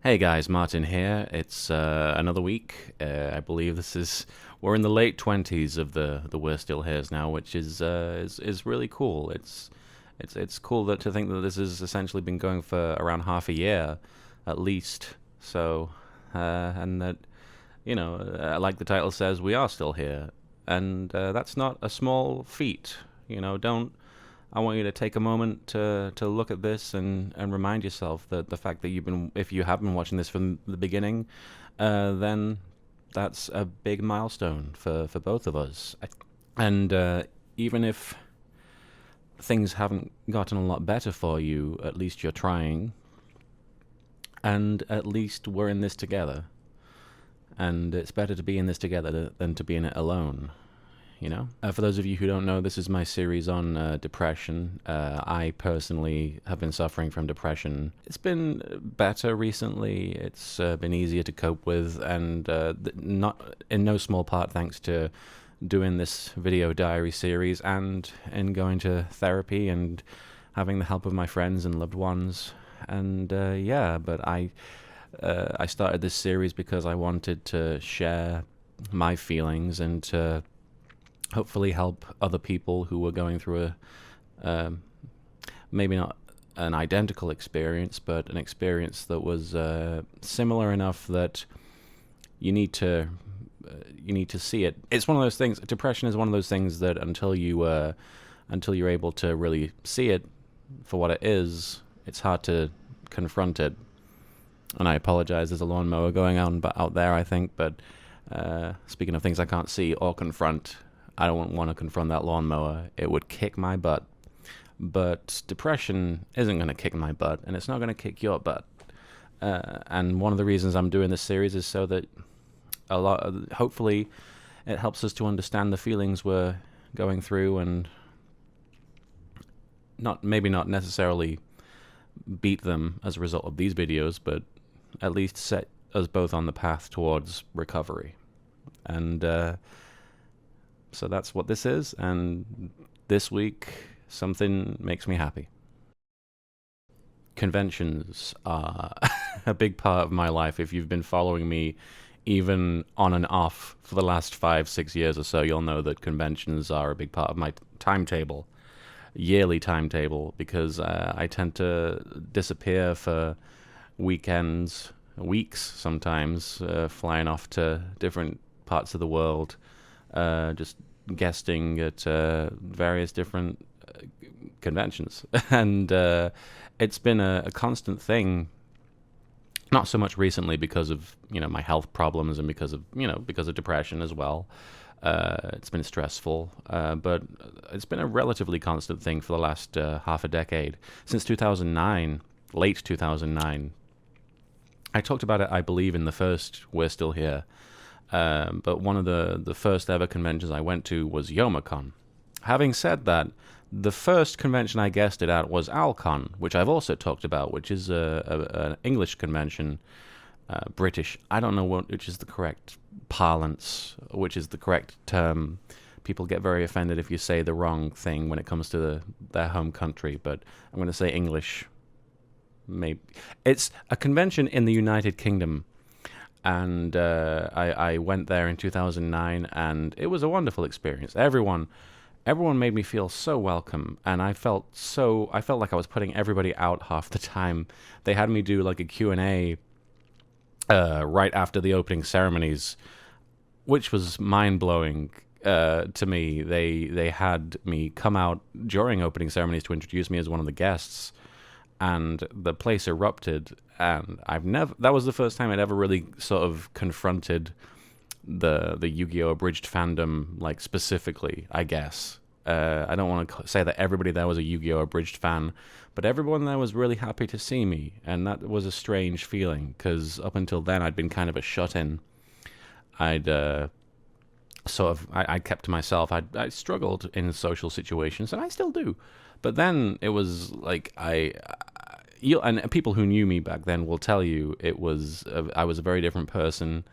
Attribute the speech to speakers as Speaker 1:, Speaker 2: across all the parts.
Speaker 1: Hey guys, Martin here. It's another week. I believe we're in the late 20s of the We're Still Here's now, which is really cool. It's cool to think that this has essentially been going for around half a year, at least. So, and that like the title says, we are still here, and that's not a small feat. Don't I want you to take a moment to look at this and remind yourself that the fact that if you have been watching this from the beginning, then that's a big milestone for both of us. And even if things haven't gotten a lot better for you, at least you're trying, and at least we're in this together. And it's better to be in this together than to be in it alone. For those of you who don't know, this is my series on depression. I personally have been suffering from depression. It's been better recently. It's been easier to cope with, and not in no small part thanks to doing this video diary series and in going to therapy and having the help of my friends and loved ones. And but I started this series because I wanted to share my feelings and to hopefully help other people who were going through maybe not an identical experience, but an experience that was similar enough that you need to see it. It's one of those things. Depression is one of those things that until you're able to really see it for what it is, it's hard to confront it. And I apologize. There's a lawnmower going on out there, I think. But speaking of things I can't see or confront, I don't want to confront that lawnmower. It would kick my butt. But depression isn't going to kick my butt, and it's not going to kick your butt. And one of the reasons I'm doing this series is so that hopefully it helps us to understand the feelings we're going through, and maybe not necessarily beat them as a result of these videos, but at least set us both on the path towards recovery. And so that's what this is, and this week, something makes me happy. Conventions are a big part of my life. If you've been following me even on and off for the last 5-6 years or so, you'll know that conventions are a big part of my timetable, yearly timetable, because I tend to disappear for weekends, weeks sometimes, flying off to different parts of the world, just guesting at various different conventions. And it's been a constant thing, not so much recently because of my health problems and because of depression as well. It's been stressful, but it's been a relatively constant thing for the last half a decade, since 2009, late 2009. I talked about it, I believe, in the first We're Still Here. But one of the first ever conventions I went to was Youmacon. Having said that, the first convention I guested at was Alcon, which I've also talked about, which is an English convention, British. I don't know which is the correct parlance, which is the correct term. People get very offended if you say the wrong thing when it comes to their home country, but I'm going to say English. Maybe it's a convention in the United Kingdom. And I went there in 2009, and it was a wonderful experience. Everyone made me feel so welcome, and I felt like I was putting everybody out half the time. They had me do like a Q&A right after the opening ceremonies, which was mind-blowing to me. They had me come out during opening ceremonies to introduce me as one of the guests, and the place erupted. And that was the first time I'd ever really sort of confronted the Yu-Gi-Oh! Abridged fandom, like, specifically, I guess. I don't want to say that everybody there was a Yu-Gi-Oh! Abridged fan, but everyone there was really happy to see me, and that was a strange feeling, because up until then I'd been kind of a shut-in. I'd I kept to myself. I struggled in social situations, and I still do. But then it was like and people who knew me back then will tell you I was a very different person,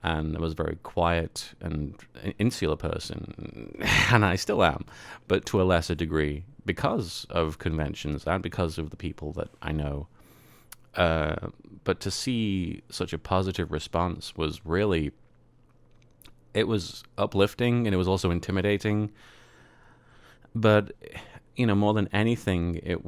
Speaker 1: and I was a very quiet and insular person, and I still am, but to a lesser degree because of conventions and because of the people that I know. But to see such a positive response was really, it was uplifting, and it was also intimidating. But, more than anything, it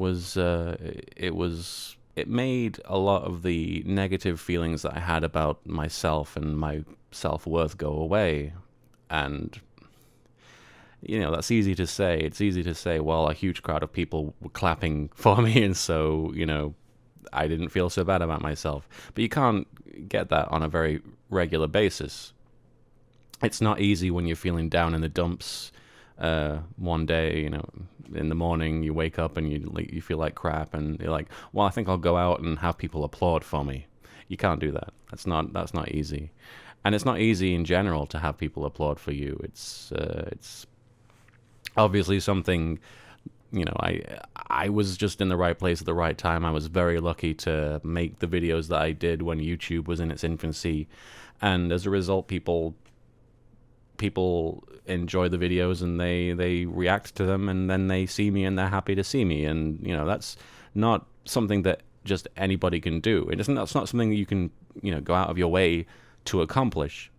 Speaker 1: made a lot of the negative feelings that I had about myself and my self-worth go away. And, that's easy to say. It's easy to say, well, a huge crowd of people were clapping for me, and so, I didn't feel so bad about myself. But you can't get that on a very regular basis. It's not easy when you're feeling down in the dumps. One day, in the morning, you wake up and you feel like crap, and you're like, well, I think I'll go out and have people applaud for me. You can't do that. That's not easy, and it's not easy in general to have people applaud for you. It's obviously something. I was just in the right place at the right time. I was very lucky to make the videos that I did when YouTube was in its infancy, and as a result, people enjoy the videos, and they react to them, and then they see me and they're happy to see me. And that's not something that just anybody can do. That's not something that you can go out of your way to accomplish.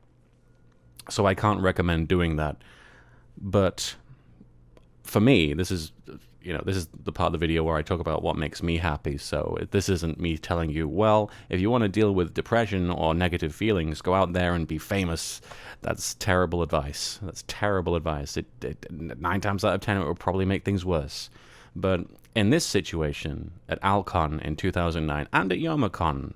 Speaker 1: So I can't recommend doing that. But for me, this is the part of the video where I talk about what makes me happy. So this isn't me telling you, well, if you want to deal with depression or negative feelings, go out there and be famous. That's terrible advice. That's terrible advice. 9 times out of 10, it will probably make things worse. But in this situation, at Alcon in 2009, and at YomaCon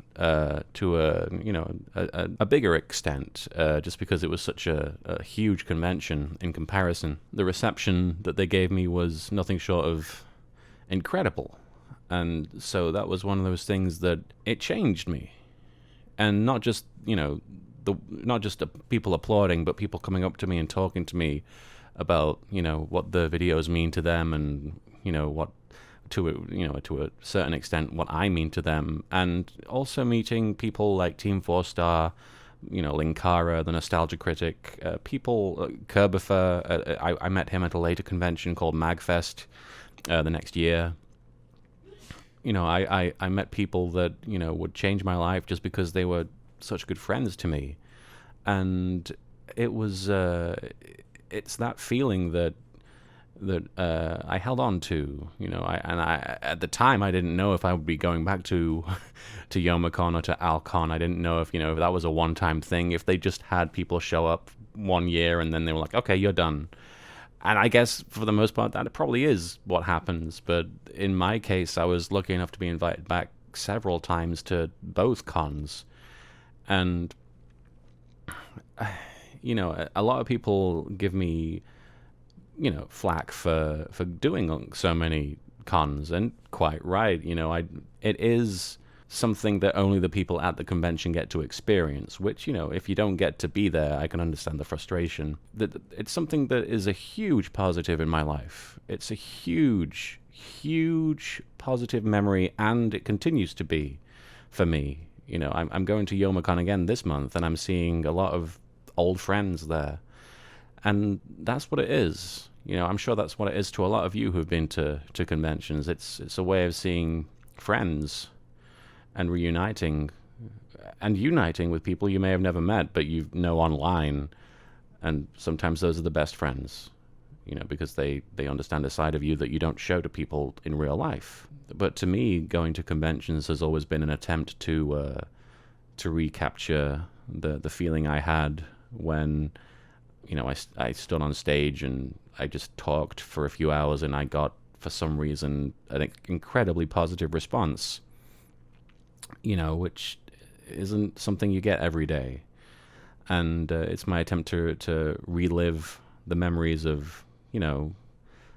Speaker 1: to a bigger extent, just because it was such a huge convention in comparison, the reception that they gave me was nothing short of incredible. And so that was one of those things that it changed me. And not just, not just people applauding, but people coming up to me and talking to me about, what the videos mean to them, and, what to a certain extent what I mean to them. And also meeting people like Team 4-Star, Linkara, the Nostalgia Critic, people, Kurboh, I met him at a later convention called MagFest the next year. I met people that, would change my life just because they were such good friends to me. And it was, it's that feeling that I held on to, at the time I didn't know if I would be going back to YomaCon or to Alcon. I didn't know if that was a one-time thing, if they just had people show up one year and then they were like, okay, you're done. And I guess for the most part that probably is what happens. But in my case, I was lucky enough to be invited back several times to both cons. And a lot of people give me flack for doing so many cons, and quite right. It is something that only the people at the convention get to experience, which, if you don't get to be there, I can understand the frustration. That it's something that is a huge positive in my life. It's a huge, huge positive memory, and it continues to be for me. I'm going to YomaCon again this month, and I'm seeing a lot of old friends there. And that's what it is. I'm sure that's what it is to a lot of you who've been to conventions. It's a way of seeing friends and reuniting and uniting with people you may have never met, but you know online. And sometimes those are the best friends, because they understand a side of you that you don't show to people in real life. But to me, going to conventions has always been an attempt to recapture the feeling I had when I stood on stage and I just talked for a few hours, and I got, for some reason, an incredibly positive response, which isn't something you get every day. And it's my attempt to relive the memories of,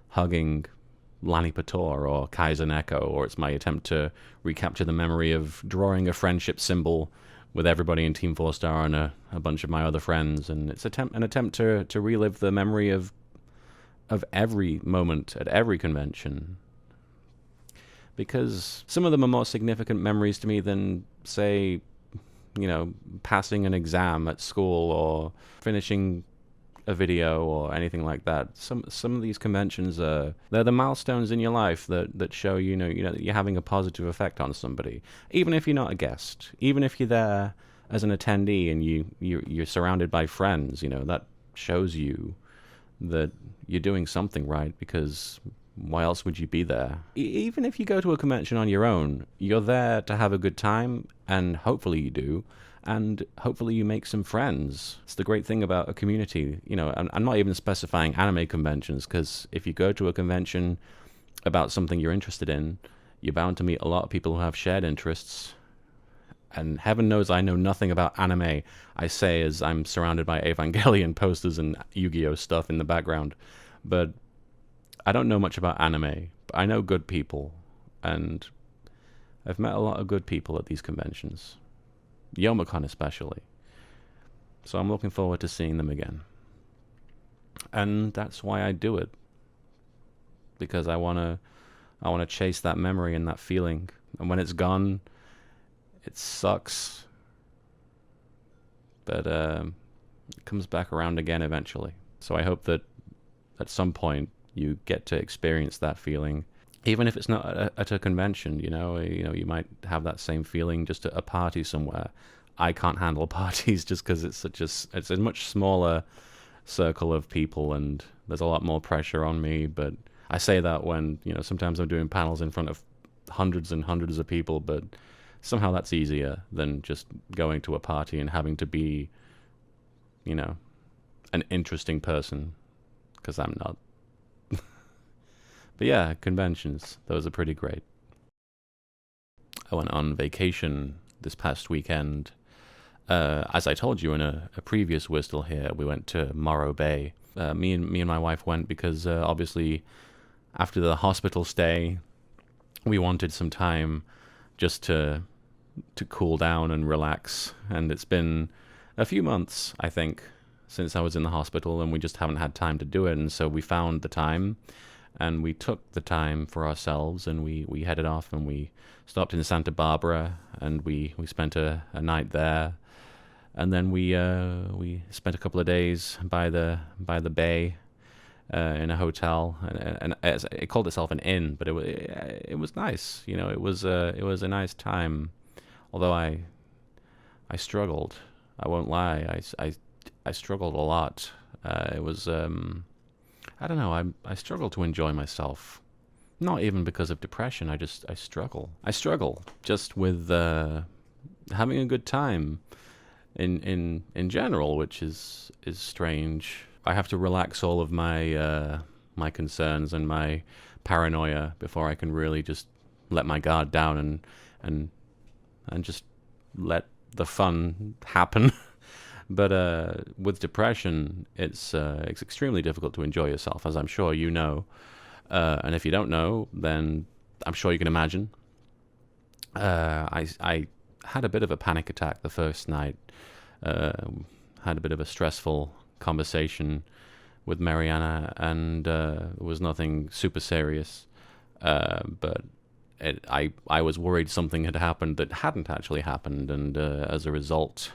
Speaker 1: hugging Lanny Pator or Kaiser Neko, or it's my attempt to recapture the memory of drawing a friendship symbol with everybody in Team 4-Star and a bunch of my other friends. And it's an attempt to relive the memory of every moment at every convention. Because some of them are more significant memories to me than, say, passing an exam at school or finishing a video or anything like that. Some of these conventions they're the milestones in your life that show that you're having a positive effect on somebody, even if you're not a guest, even if you're there as an attendee and you're surrounded by friends. That shows you that you're doing something right, because why else would you be there? Even if you go to a convention on your own, you're there to have a good time, and hopefully you do, and hopefully you make some friends. It's the great thing about a community. I'm not even specifying anime conventions, because if you go to a convention about something you're interested in, you're bound to meet a lot of people who have shared interests. And heaven knows I know nothing about anime, I say as I'm surrounded by Evangelion posters and Yu-Gi-Oh stuff in the background. But I don't know much about anime, but I know good people, and I've met a lot of good people at these conventions. Youmacon especially. So I'm looking forward to seeing them again. And that's why I do it. Because I wanna chase that memory and that feeling. And when it's gone, it sucks. But it comes back around again eventually. So I hope that at some point you get to experience that feeling. Even if it's not at a convention, you might have that same feeling just at a party somewhere. I can't handle parties just because it's a much smaller circle of people, and there's a lot more pressure on me. But I say that when sometimes I'm doing panels in front of hundreds and hundreds of people, but somehow that's easier than just going to a party and having to be, an interesting person, because I'm not. But yeah, conventions, those are pretty great. I went on vacation this past weekend. As I told you in a previous Whistle here, we went to Morro Bay. Me and my wife went because obviously after the hospital stay, we wanted some time just to cool down and relax. And it's been a few months, I think, since I was in the hospital, and we just haven't had time to do it. And so we found the time. And we took the time for ourselves, and we headed off, and we stopped in Santa Barbara, and we spent a night there, and then we spent a couple of days by the bay in a hotel, and it called itself an inn, but it was nice, it was a nice time, although I struggled. I won't lie, I struggled a lot. It was. I don't know, I struggle to enjoy myself. Not even because of depression, I struggle. I struggle just with having a good time in general, which is strange. I have to relax all of my my concerns and my paranoia before I can really just let my guard down and just let the fun happen. But with depression, it's extremely difficult to enjoy yourself, as I'm sure you know. And if you don't know, then I'm sure you can imagine. I had a bit of a panic attack the first night. Had a bit of a stressful conversation with Mariana, and it was nothing super serious. But I was worried something had happened that hadn't actually happened, and as a result,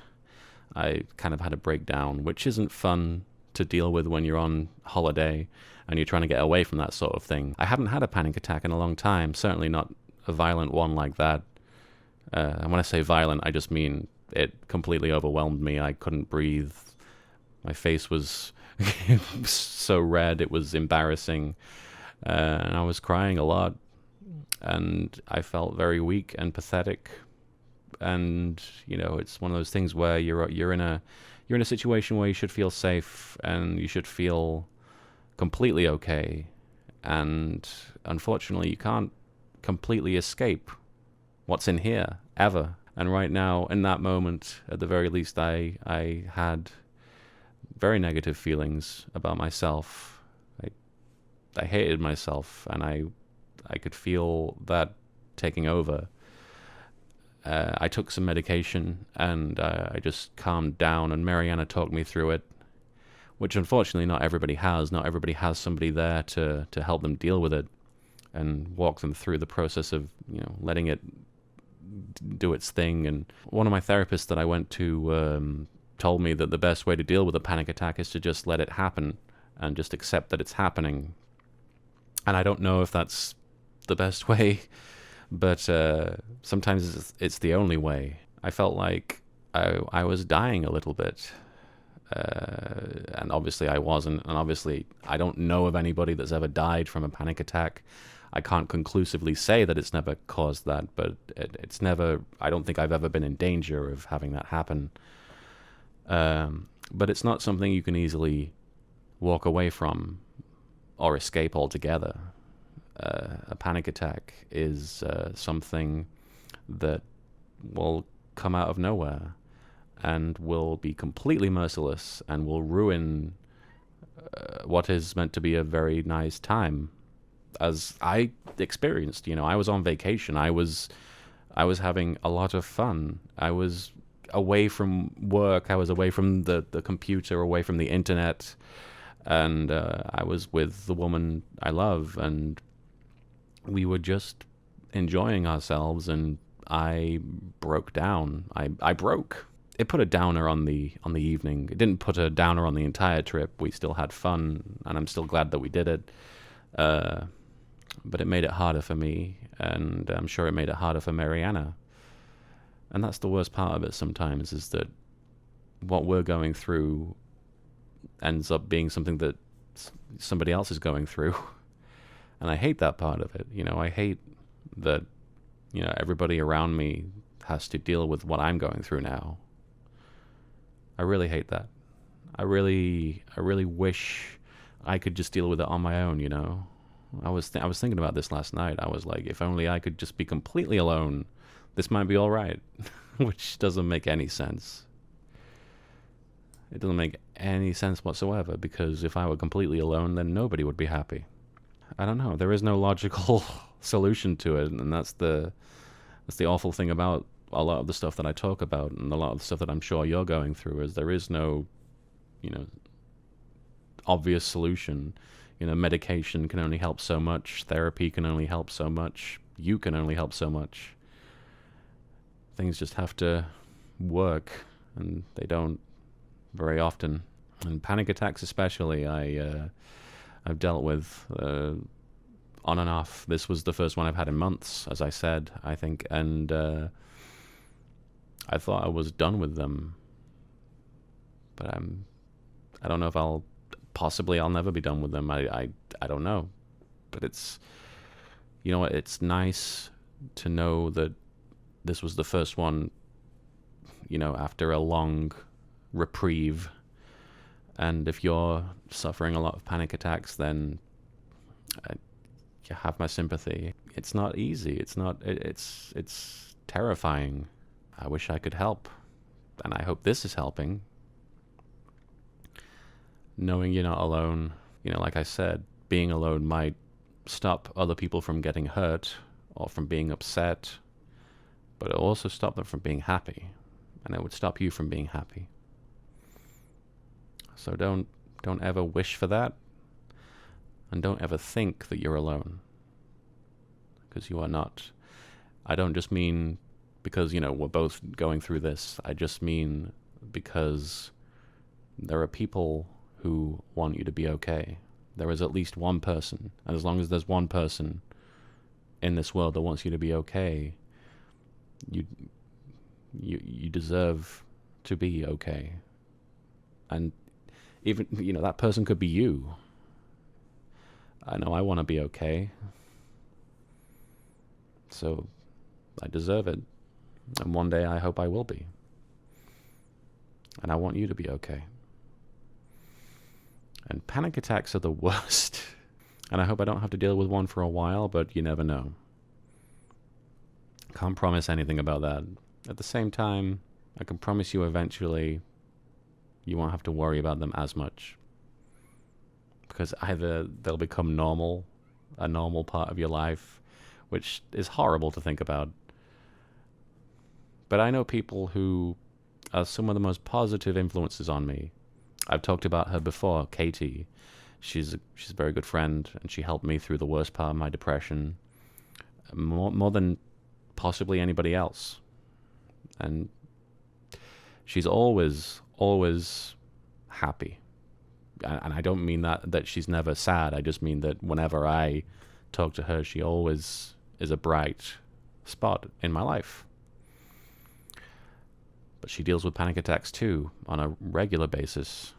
Speaker 1: I kind of had a breakdown, which isn't fun to deal with when you're on holiday and you're trying to get away from that sort of thing. I haven't had a panic attack in a long time, certainly not a violent one like that. And when I say violent, I just mean it completely overwhelmed me. I couldn't breathe. My face was so red, it was embarrassing. And I was crying a lot. And I felt very weak and pathetic. And it's one of those things where you're in a situation where you should feel safe and you should feel completely okay, and unfortunately you can't completely escape what's in here ever. And right now, in that moment, at the very least, I had very negative feelings about myself. I hated myself, and I could feel that taking over. I took some medication, and I just calmed down, and Mariana talked me through it, which unfortunately not everybody has. Not everybody has somebody there to help them deal with it and walk them through the process of letting it do its thing. And one of my therapists that I went to told me that the best way to deal with a panic attack is to just let it happen and just accept that it's happening. And I don't know if that's the best way, but sometimes it's the only way. I felt like I was dying a little bit. And obviously I wasn't. And obviously I don't know of anybody that's ever died from a panic attack. I can't conclusively say that it's never caused that, but it's never, I don't think I've ever been in danger of having that happen. But it's not something you can easily walk away from or escape altogether. A panic attack is something that will come out of nowhere and will be completely merciless and will ruin what is meant to be a very nice time. As I experienced, I was on vacation. I was having a lot of fun. I was away from work. I was away from the computer, away from the internet, and I was with the woman I love, and we were just enjoying ourselves, and I broke down. I broke. It put a downer on the evening. It didn't put a downer on the entire trip. We still had fun, and I'm still glad that we did it. But it made it harder for me, and I'm sure it made it harder for Mariana. And that's the worst part of it sometimes, is that what we're going through ends up being something that somebody else is going through. And I hate that part of it. I hate that, everybody around me has to deal with what I'm going through now. I really hate that. I really wish I could just deal with it on my own, I was thinking about this last night. I was like, if only I could just be completely alone, this might be all right. Which doesn't make any sense. It doesn't make any sense whatsoever, because if I were completely alone, then nobody would be happy. I don't know. There is no logical solution to it, and that's the awful thing about a lot of the stuff that I talk about, and a lot of the stuff that I'm sure you're going through, is there is no, obvious solution. Medication can only help so much. Therapy can only help so much. You can only help so much. Things just have to work, and they don't very often. And panic attacks especially, I've dealt with on and off. This was the first one I've had in months, as I said, I think, and I thought I was done with them. But I don't know if I'll never be done with them. I don't know. But it's, it's nice to know that this was the first one, after a long reprieve. And if you're suffering a lot of panic attacks, then you have my sympathy. It's not easy. It's terrifying. I wish I could help. And I hope this is helping. Knowing you're not alone, like I said, being alone might stop other people from getting hurt or from being upset, but it'll also stop them from being happy, and it would stop you from being happy. So don't ever wish for that, and don't ever think that you're alone, because you are not. I don't just mean because, we're both going through this. I just mean because there are people who want you to be okay. There is at least one person, and as long as there's one person in this world that wants you to be okay, you deserve to be okay. And even, that person could be you. I know I want to be okay, so I deserve it, and one day I hope I will be, and I want you to be okay. And panic attacks are the worst. And I hope I don't have to deal with one for a while, but you never know. Can't promise anything about that. At the same time, I can promise you eventually you won't have to worry about them as much. Because either they'll become normal, a normal part of your life, which is horrible to think about. But I know people who are some of the most positive influences on me. I've talked about her before, Katie. She's a very good friend, and she helped me through the worst part of my depression, more than possibly anybody else. And she's always always happy. And I don't mean that she's never sad. I just mean that whenever I talk to her, she always is a bright spot in my life. But she deals with panic attacks too on a regular basis.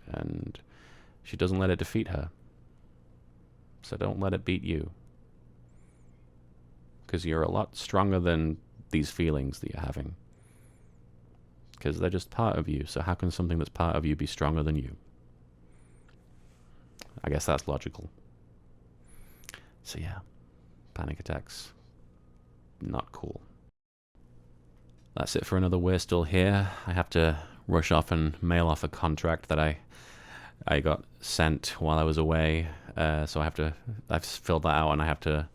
Speaker 1: And she doesn't let it defeat her. So don't let it beat you. Because you're a lot stronger than these feelings that you're having. Because they're just part of you. So how can something that's part of you be stronger than you? I guess that's logical. So yeah, panic attacks, not cool. That's it for another We're Still Here. I have to rush off and mail off a contract that I got sent while I was away. So I've filled that out and I have to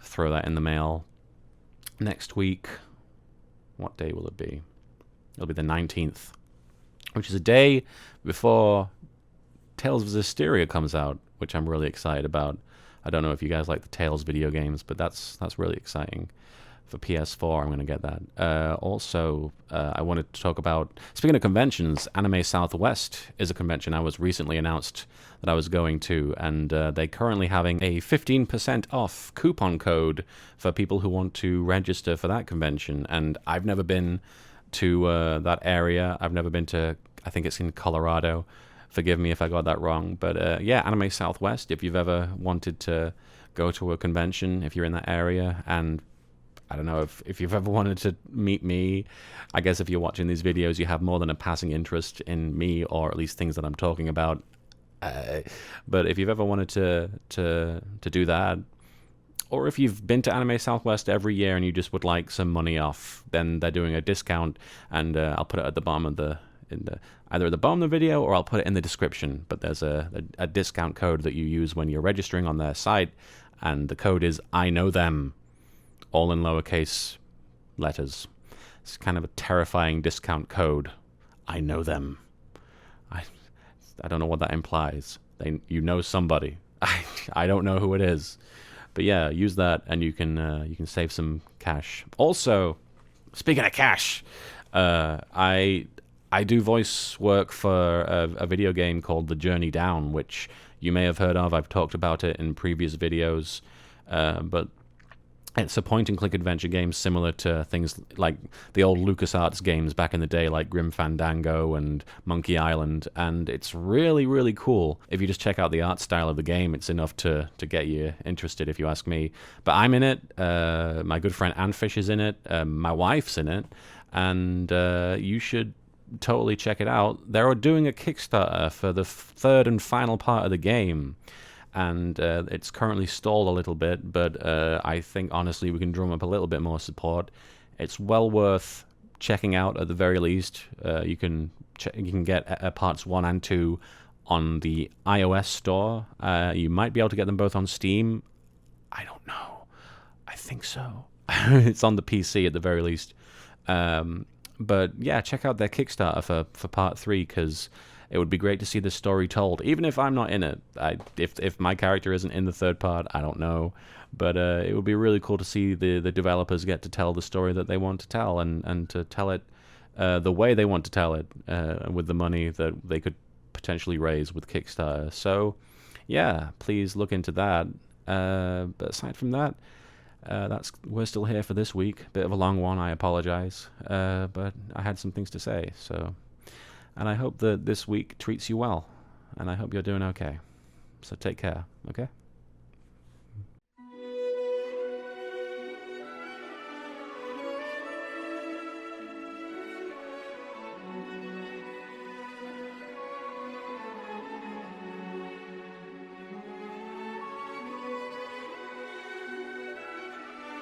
Speaker 1: throw that in the mail next week. What day will it be? It'll be the 19th, which is a day before Tales of Zestiria comes out, which I'm really excited about. I don't know if you guys like the Tales video games, but that's really exciting. For PS4, I'm going to get that. Also, I wanted to talk about, speaking of conventions, Anime Southwest is a convention I was recently announced that I was going to, and they're currently having a 15% off coupon code for people who want to register for that convention. And I've never been to that area. I've never been to, I think it's in Colorado. Forgive me if I got that wrong. But yeah, Anime Southwest, if you've ever wanted to go to a convention, if you're in that area, and I don't know if you've ever wanted to meet me. I guess if you're watching these videos, you have more than a passing interest in me, or at least things that I'm talking about. But if you've ever wanted to do that, or if you've been to Anime Southwest every year and you just would like some money off, then they're doing a discount, and I'll put it at the bottom of either at the bottom of the video or I'll put it in the description. But there's a discount code that you use when you're registering on their site, and the code is I know them. All in lowercase letters. It's kind of a terrifying discount code. I know them. I don't know what that implies. You know somebody. I don't know who it is. But yeah, use that and you can save some cash. Also, speaking of cash, I do voice work for a video game called The Journey Down, which you may have heard of. I've talked about it in previous videos, but it's a point-and-click adventure game similar to things like the old LucasArts games back in the day, like Grim Fandango and Monkey Island, and it's really, really cool. If you just check out the art style of the game, it's enough to get you interested, if you ask me. But I'm in it, my good friend Anfish is in it, my wife's in it, and you should totally check it out. They're doing a Kickstarter for the third and final part of the game. And it's currently stalled a little bit, but I think honestly we can drum up a little bit more support. It's well worth checking out at the very least. You can get parts 1 and 2 on the iOS store. You might be able to get them both on Steam. I don't know. I think so. It's on the PC at the very least. But yeah, check out their Kickstarter for part 3, because it would be great to see the story told, even if I'm not in it. If my character isn't in the third part, I don't know. But it would be really cool to see the developers get to tell the story that they want to tell, and to tell it the way they want to tell it, with the money that they could potentially raise with Kickstarter. So, yeah, please look into that. But aside from that, we're still here for this week. Bit of a long one, I apologize. But I had some things to say, so... And I hope that this week treats you well. And I hope you're doing okay. So take care, okay?